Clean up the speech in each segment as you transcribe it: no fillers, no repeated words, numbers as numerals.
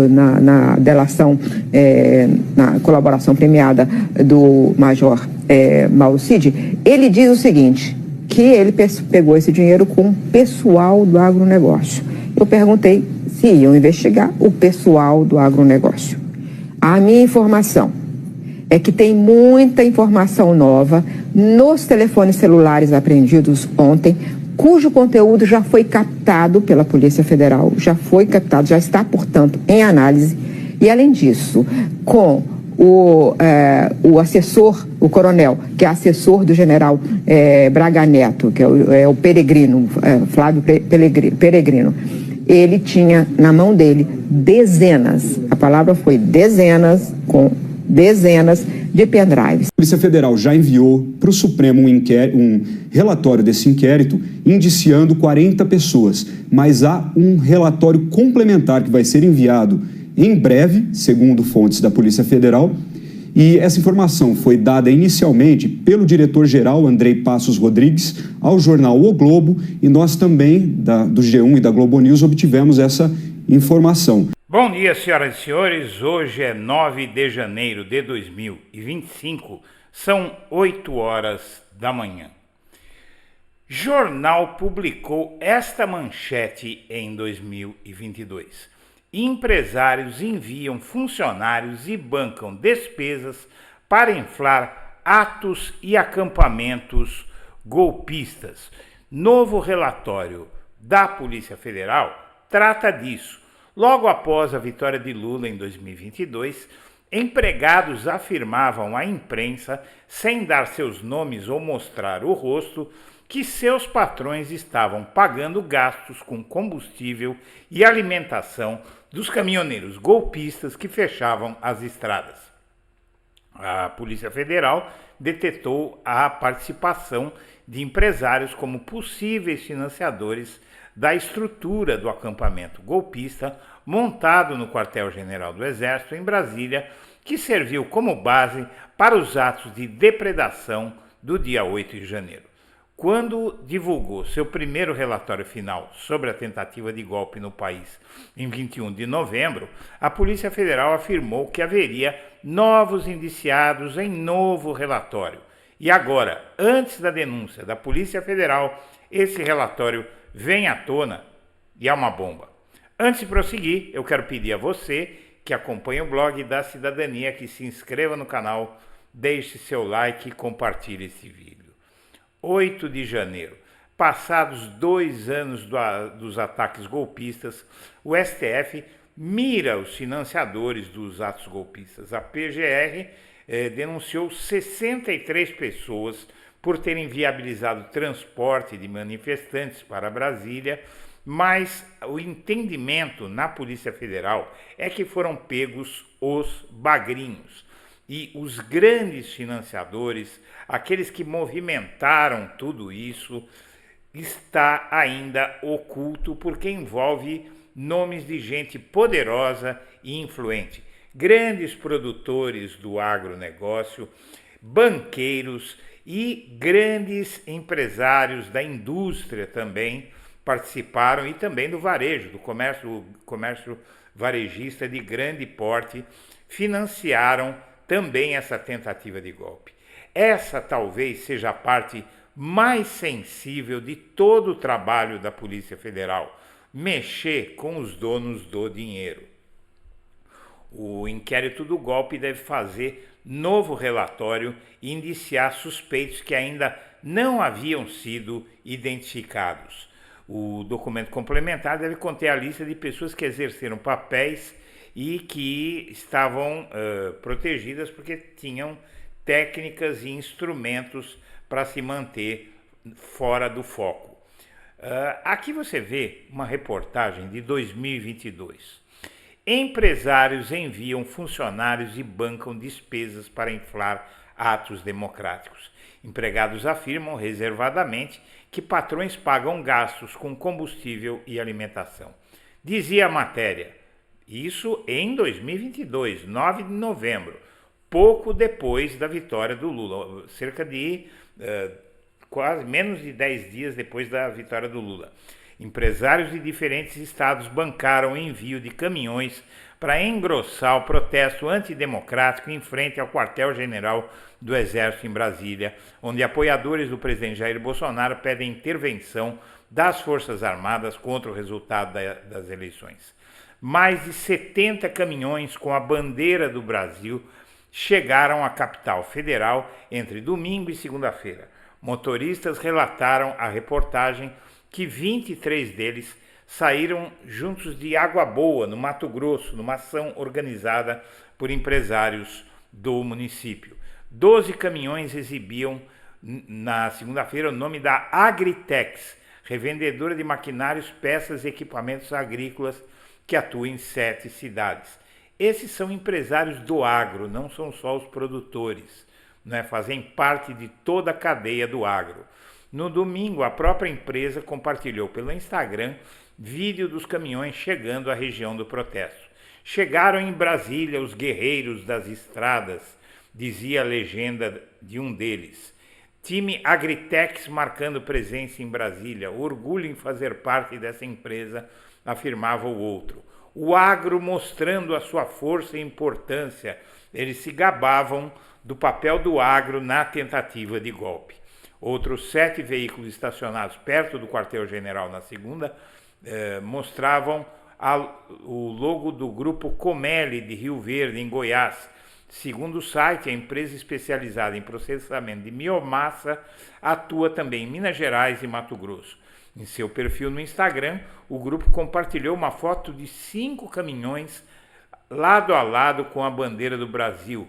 na delação, na colaboração premiada do Major Mauro Cid, ele diz o seguinte, que ele pegou esse dinheiro com o pessoal do agronegócio. Eu perguntei se iam investigar o pessoal do agronegócio. A minha informação é que tem muita informação nova nos telefones celulares apreendidos ontem, cujo conteúdo já foi captado pela Polícia Federal, já está, portanto, em análise. E, além disso, com o assessor, o coronel, que é assessor do general Braga Neto, que é o Peregrino, Flávio Peregrino, ele tinha na mão dele dezenas, a palavra foi dezenas, com dezenas de pendrives. A Polícia Federal já enviou para o Supremo um relatório desse inquérito indiciando 40 pessoas, mas há um relatório complementar que vai ser enviado em breve, segundo fontes da Polícia Federal, e essa informação foi dada inicialmente pelo diretor-geral Andrei Passos Rodrigues ao jornal O Globo, e nós também, do G1 e da Globo News, obtivemos essa informação. Bom dia, senhoras e senhores. Hoje é 9 de janeiro de 2025, são 8 horas da manhã. Jornal publicou esta manchete em 2022. Empresários enviam funcionários e bancam despesas para inflar atos e acampamentos golpistas. Novo relatório da Polícia Federal trata disso. Logo após a vitória de Lula em 2022, empregados afirmavam à imprensa, sem dar seus nomes ou mostrar o rosto, que seus patrões estavam pagando gastos com combustível e alimentação dos caminhoneiros golpistas que fechavam as estradas. A Polícia Federal detectou a participação de empresários como possíveis financiadores da estrutura do acampamento golpista montado no Quartel-General do Exército em Brasília, que serviu como base para os atos de depredação do dia 8 de janeiro. Quando divulgou seu primeiro relatório final sobre a tentativa de golpe no país em 21 de novembro, a Polícia Federal afirmou que haveria novos indiciados em novo relatório. E agora, antes da denúncia da Polícia Federal, esse relatório vem à tona e é uma bomba. Antes de prosseguir, eu quero pedir a você que acompanha o blog da Cidadania que se inscreva no canal, deixe seu like e compartilhe esse vídeo. 8 de janeiro. Passados 2 anos dos ataques golpistas, o STF mira os financiadores dos atos golpistas. A PGR denunciou 63 pessoas por terem viabilizado o transporte de manifestantes para Brasília, mas o entendimento na Polícia Federal é que foram pegos os bagrinhos. E os grandes financiadores, aqueles que movimentaram tudo isso, está ainda oculto porque envolve nomes de gente poderosa e influente. Grandes produtores do agronegócio, banqueiros e grandes empresários da indústria também participaram, e também do varejo, do comércio varejista de grande porte, financiaram também essa tentativa de golpe. Essa talvez seja a parte mais sensível de todo o trabalho da Polícia Federal, mexer com os donos do dinheiro. O inquérito do golpe deve fazer novo relatório e indiciar suspeitos que ainda não haviam sido identificados. O documento complementar deve conter a lista de pessoas que exerceram papéis e que estavam protegidas porque tinham técnicas e instrumentos para se manter fora do foco. Aqui você vê uma reportagem de 2022. Empresários enviam funcionários e bancam despesas para inflar atos democráticos. Empregados afirmam reservadamente que patrões pagam gastos com combustível e alimentação. Dizia a matéria, isso em 2022, 9 de novembro, pouco depois da vitória do Lula, cerca de quase menos de 10 dias depois da vitória do Lula. Empresários de diferentes estados bancaram o envio de caminhões para engrossar o protesto antidemocrático em frente ao quartel-general do Exército em Brasília, onde apoiadores do presidente Jair Bolsonaro pedem intervenção das Forças Armadas contra o resultado das eleições. Mais de 70 caminhões com a bandeira do Brasil chegaram à capital federal entre domingo e segunda-feira. Motoristas relataram à reportagem que 23 deles saíram juntos de Água Boa, no Mato Grosso, numa ação organizada por empresários do município. 12 caminhões exibiam na segunda-feira o nome da Agritex, revendedora de maquinários, peças e equipamentos agrícolas que atua em 7 cidades. Esses são empresários do agro, não são só os produtores, né? Fazem parte de toda a cadeia do agro. No domingo, a própria empresa compartilhou pelo Instagram vídeo dos caminhões chegando à região do protesto. Chegaram em Brasília os guerreiros das estradas, dizia a legenda de um deles. Time Agritex marcando presença em Brasília, orgulho em fazer parte dessa empresa, afirmava o outro. O agro mostrando a sua força e importância, eles se gabavam do papel do agro na tentativa de golpe. Outros 7 veículos estacionados perto do quartel-general na segunda mostravam o logo do grupo Comelli de Rio Verde, em Goiás. Segundo o site, a empresa especializada em processamento de biomassa atua também em Minas Gerais e Mato Grosso. Em seu perfil no Instagram, o grupo compartilhou uma foto de 5 caminhões lado a lado com a bandeira do Brasil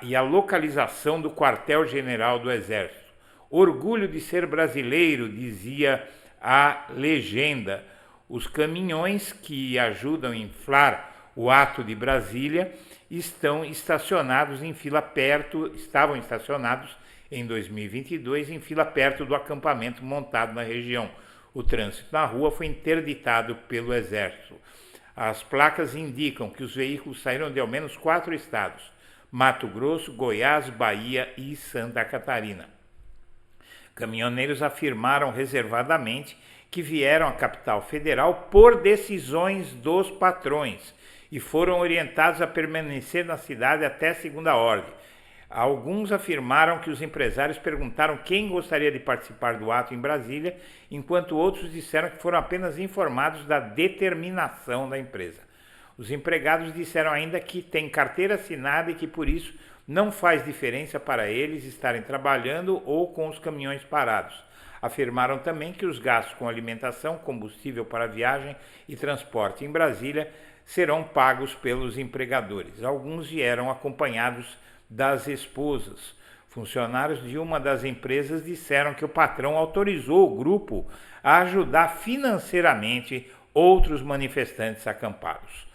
e a localização do quartel-general do Exército. Orgulho de ser brasileiro, dizia a legenda. Os caminhões que ajudam a inflar o ato de Brasília estavam estacionados em em 2022 em fila perto do acampamento montado na região. O trânsito na rua foi interditado pelo Exército. As placas indicam que os veículos saíram de ao menos 4 estados: Mato Grosso, Goiás, Bahia e Santa Catarina. Caminhoneiros afirmaram reservadamente que vieram à capital federal por decisões dos patrões e foram orientados a permanecer na cidade até segunda ordem. Alguns afirmaram que os empresários perguntaram quem gostaria de participar do ato em Brasília, enquanto outros disseram que foram apenas informados da determinação da empresa. Os empregados disseram ainda que têm carteira assinada e que por isso não faz diferença para eles estarem trabalhando ou com os caminhões parados. Afirmaram também que os gastos com alimentação, combustível para viagem e transporte em Brasília serão pagos pelos empregadores. Alguns vieram acompanhados das esposas. Funcionários de uma das empresas disseram que o patrão autorizou o grupo a ajudar financeiramente outros manifestantes acampados.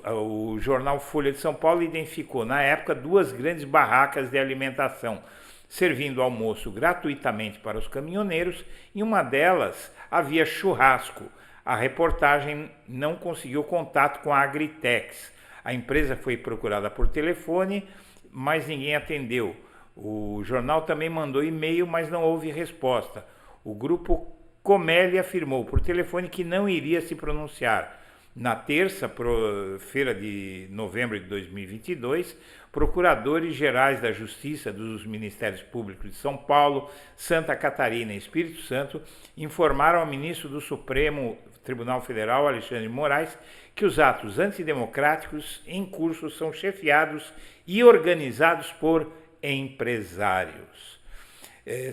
O jornal Folha de São Paulo identificou na época 2 grandes barracas de alimentação, servindo almoço gratuitamente para os caminhoneiros. Em uma delas havia churrasco. A reportagem não conseguiu contato com a Agritex. A empresa foi procurada por telefone, mas ninguém atendeu. O jornal também mandou e-mail, mas não houve resposta. O grupo Comelli afirmou por telefone que não iria se pronunciar. Na terça-feira de novembro de 2022, procuradores gerais da Justiça dos Ministérios Públicos de São Paulo, Santa Catarina e Espírito Santo informaram ao ministro do Supremo Tribunal Federal, Alexandre de Moraes, que os atos antidemocráticos em curso são chefiados e organizados por empresários.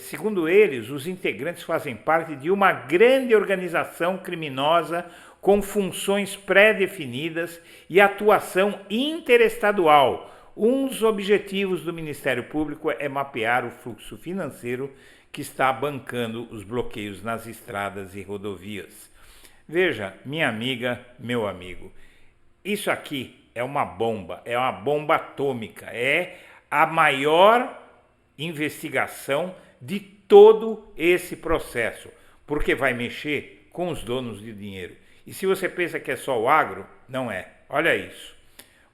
Segundo eles, os integrantes fazem parte de uma grande organização criminosa com funções pré-definidas e atuação interestadual. Um dos objetivos do Ministério Público é mapear o fluxo financeiro que está bancando os bloqueios nas estradas e rodovias. Veja, minha amiga, meu amigo, isso aqui é uma bomba atômica, é a maior investigação de todo esse processo, porque vai mexer com os donos de dinheiro. E se você pensa que é só o agro, não é. Olha isso.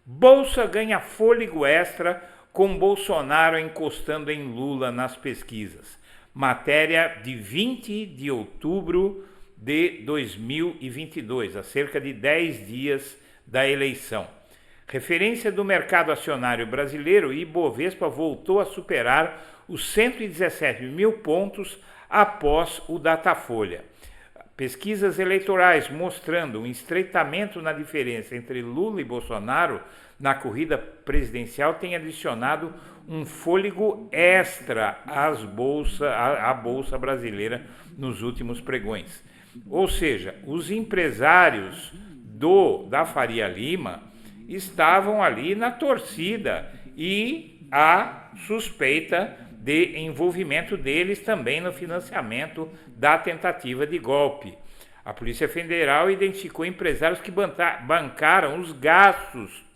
Bolsa ganha fôlego extra com Bolsonaro encostando em Lula nas pesquisas. Matéria de 20 de outubro de 2022, a cerca de 10 dias da eleição. Referência do mercado acionário brasileiro, Ibovespa voltou a superar os 117 mil pontos após o Datafolha. Pesquisas eleitorais mostrando um estreitamento na diferença entre Lula e Bolsonaro na corrida presidencial têm adicionado um fôlego extra à Bolsa brasileira nos últimos pregões. Ou seja, os empresários da Faria Lima estavam ali na torcida e há suspeita de envolvimento deles também no financiamento da tentativa de golpe. A Polícia Federal identificou empresários que bancaram os gastos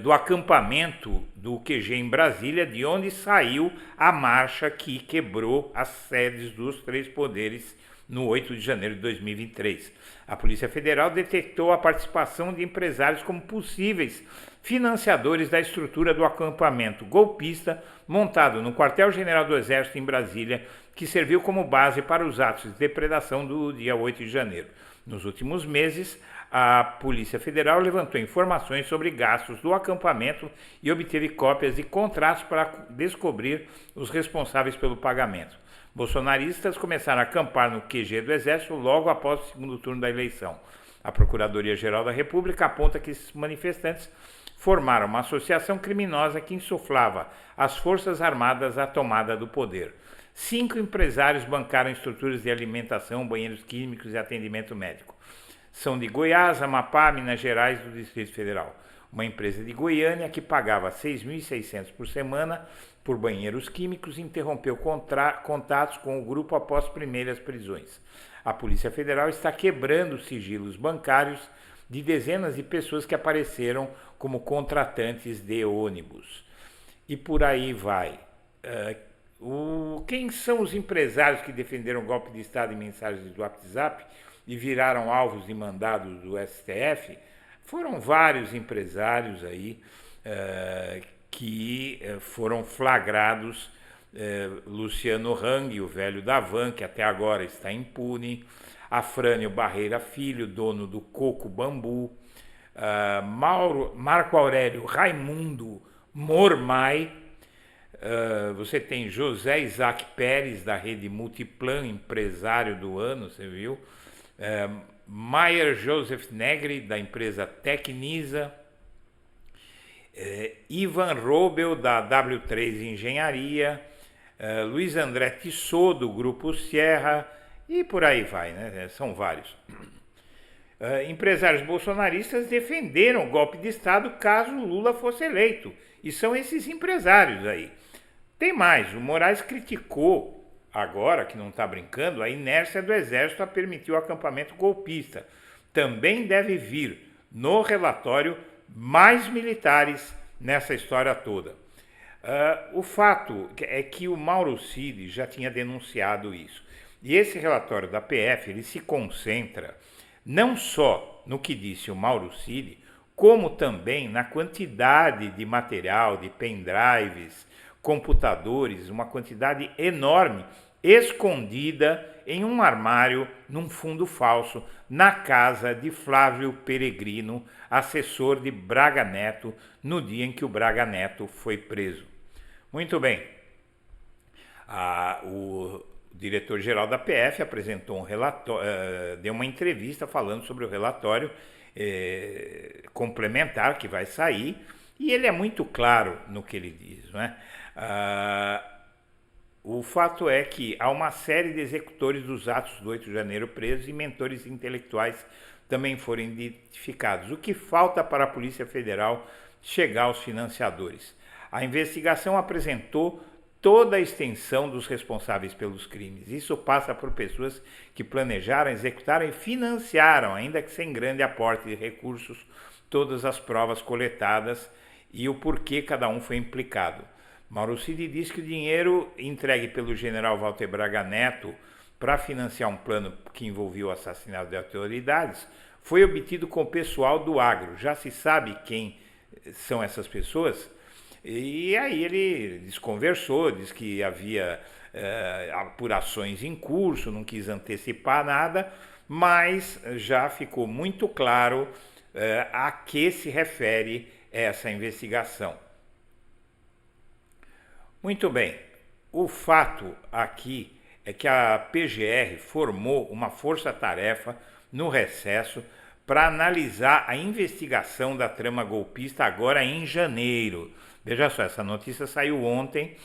do acampamento do QG em Brasília, de onde saiu a marcha que quebrou as sedes dos três poderes no 8 de janeiro de 2023. A Polícia Federal detectou a participação de empresários como possíveis financiadores da estrutura do acampamento golpista montado no Quartel-General do Exército em Brasília, que serviu como base para os atos de depredação do dia 8 de janeiro. Nos últimos meses, a Polícia Federal levantou informações sobre gastos do acampamento e obteve cópias de contratos para descobrir os responsáveis pelo pagamento. Bolsonaristas começaram a acampar no QG do Exército logo após o segundo turno da eleição. A Procuradoria-Geral da República aponta que esses manifestantes formaram uma associação criminosa que insuflava às Forças Armadas a tomada do poder. 5 empresários bancaram estruturas de alimentação, banheiros químicos e atendimento médico. São de Goiás, Amapá, Minas Gerais e do Distrito Federal. Uma empresa de Goiânia que pagava R$ 6.600 por semana por banheiros químicos interrompeu contatos com o grupo após primeiras prisões. A Polícia Federal está quebrando sigilos bancários de dezenas de pessoas que apareceram como contratantes de ônibus. E por aí vai. Quem são os empresários que defenderam o golpe de Estado em mensagens do WhatsApp e viraram alvos de mandados do STF? Foram vários empresários aí que foram flagrados. Luciano Hang, o velho da Van, que até agora está impune, Afrânio Barreira Filho, dono do Coco Bambu, Marco Aurélio Raimundo Mormai, você tem José Isaac Pérez, da rede Multiplan, empresário do ano, você viu? Maier Joseph Negri, da empresa Tecnisa, Ivan Robel, da W3 Engenharia, Luiz André Tissot, do Grupo Sierra, e por aí vai, né? São vários. Empresários bolsonaristas defenderam o golpe de Estado caso Lula fosse eleito, e são esses empresários aí. Tem mais, o Moraes criticou, agora que não está brincando, a inércia do Exército a permitir o acampamento golpista. Também deve vir no relatório mais militares nessa história toda. O fato é que o Mauro Cid já tinha denunciado isso. E esse relatório da PF ele se concentra não só no que disse o Mauro Cid, como também na quantidade de material, de pendrives, computadores, uma quantidade enorme, escondida em um armário, num fundo falso, na casa de Flávio Peregrino, assessor de Braga Neto, no dia em que o Braga Neto foi preso. Muito bem. O diretor-geral da PF apresentou um relatório, deu uma entrevista falando sobre o relatório complementar que vai sair, e ele é muito claro no que ele diz, não é? O fato é que há uma série de executores dos atos do 8 de janeiro presos e mentores intelectuais também foram identificados. O que falta para a Polícia Federal chegar aos financiadores? A investigação apresentou toda a extensão dos responsáveis pelos crimes. Isso passa por pessoas que planejaram, executaram e financiaram, ainda que sem grande aporte de recursos, todas as provas coletadas e o porquê cada um foi implicado. Mauro Cid diz que o dinheiro entregue pelo general Walter Braga Neto para financiar um plano que envolvia o assassinato de autoridades foi obtido com o pessoal do agro. Já se sabe quem são essas pessoas? E aí ele desconversou, disse que havia apurações em curso, não quis antecipar nada, mas já ficou muito claro a que se refere essa investigação. Muito bem, o fato aqui é que a PGR formou uma força-tarefa no recesso para analisar a investigação da trama golpista agora em janeiro. Veja só, essa notícia saiu ontem.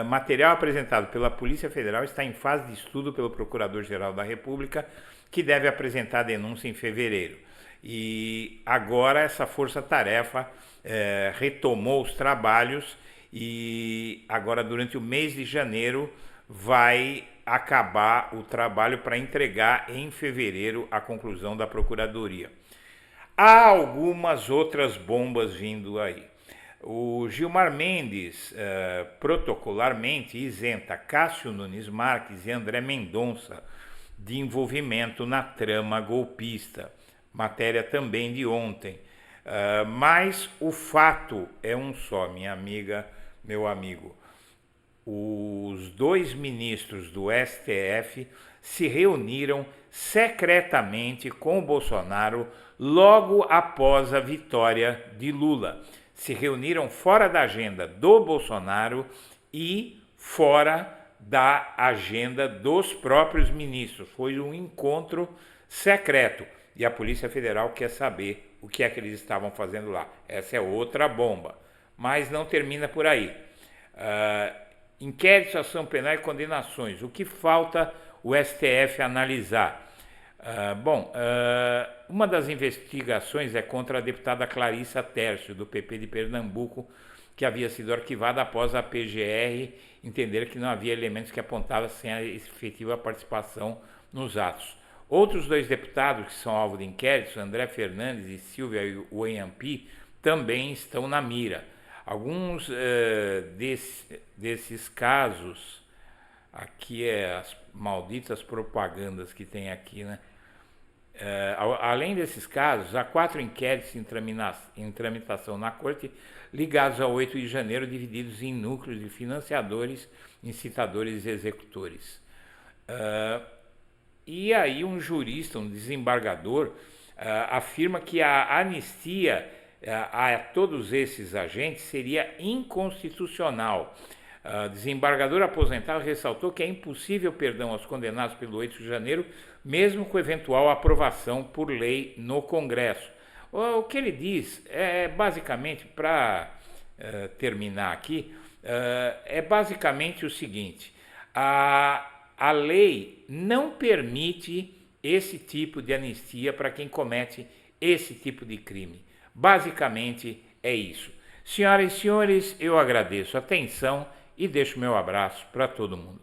Material apresentado pela Polícia Federal está em fase de estudo pelo Procurador-Geral da República, que deve apresentar a denúncia em fevereiro. E agora essa força-tarefa retomou os trabalhos e agora durante o mês de janeiro vai acabar o trabalho para entregar em fevereiro a conclusão da Procuradoria. Há algumas outras bombas vindo aí. O Gilmar Mendes, protocolarmente, isenta Cássio Nunes Marques e André Mendonça de envolvimento na trama golpista. Matéria também de ontem. Mas o fato é um só, minha amiga, meu amigo. Os dois ministros do STF se reuniram secretamente com o Bolsonaro logo após a vitória de Lula. Se reuniram fora da agenda do Bolsonaro e fora da agenda dos próprios ministros. Foi um encontro secreto e a Polícia Federal quer saber o que é que eles estavam fazendo lá. Essa é outra bomba, mas não termina por aí. Inquéritos, ação penal e condenações. O que falta o STF analisar? Uma das investigações é contra a deputada Clarissa Tércio, do PP de Pernambuco, que havia sido arquivada após a PGR entender que não havia elementos que apontassem a efetiva participação nos atos. Outros dois deputados que são alvo de inquéritos, André Fernandes e Silvia Oyampi, também estão na mira. Alguns desses casos, aqui as malditas propagandas que tem aqui, né? Além desses casos, há 4 inquéritos em tramitação na Corte ligados ao 8 de janeiro, divididos em núcleos de financiadores, incitadores e executores. E aí um jurista, um desembargador, afirma que a anistia a todos esses agentes seria inconstitucional. Desembargador aposentado ressaltou que é impossível perdão aos condenados pelo 8 de janeiro, mesmo com eventual aprovação por lei no Congresso. O que ele diz é basicamente, para terminar aqui, é basicamente o seguinte: a lei não permite esse tipo de anistia para quem comete esse tipo de crime. Basicamente é isso. Senhoras e senhores, eu agradeço a atenção e deixo meu abraço para todo mundo.